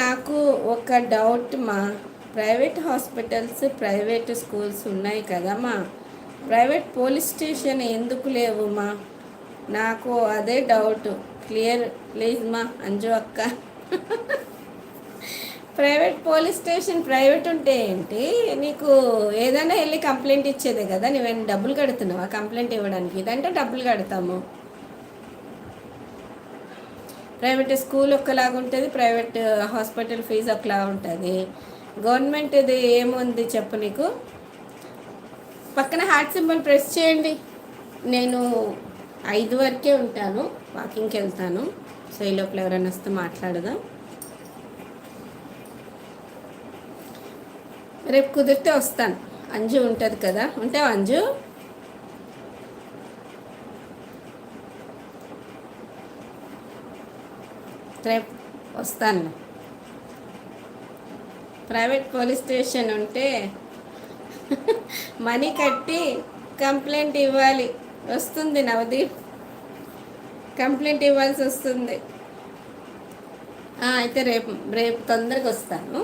నాకు ఒక doubt private hospitals private schools ఉన్నాయి కదమ్మా, ప్రైవేట్ పోలీస్ స్టేషన్ ఎందుకు లేవు నాకు అదే డౌట్. క్లియర్ ప్లీజ్ అంజు అక్క. ప్రైవేట్ పోలీస్ స్టేషన్ ప్రైవేట్ ఉంటే ఏంటి, నీకు ఏదైనా వెళ్ళి కంప్లైంట్ ఇచ్చేదే కదా, నువ్వేం డబ్బులు కడుతున్నావా కంప్లైంట్ ఇవ్వడానికి? ఇదంటే డబ్బులు కడతాము. ప్రైవేట్ స్కూల్ ఒకలాగా ఉంటుంది, ప్రైవేట్ హాస్పిటల్ ఫీజు ఒకలా ఉంటుంది. గవర్నమెంట్ ఇది ఏముంది చెప్పు నీకు? పక్కన హార్ట్ సింబల్ ప్రెస్ చేయండి. నేను 5 వరకే ఉంటాను, వాకింగ్కి వెళ్తాను. సో ఈ లోపల ఎవరైనా వస్తే మాట్లాడదాం. రేపు కుదిరితే వస్తాను. అంజు ఉంటుంది కదా, ఉంటావు అంజు? రేపు వస్తాను. ప్రైవేట్ పోలీస్ స్టేషన్ ఉంటే మనీ కట్టి కంప్లైంట్ ఇవ్వాలి వస్తుంది. నవదీప్ కంప్లైంట్ ఇవ్వాల్సి వస్తుంది. అయితే రేపు తొందరగా వస్తాను.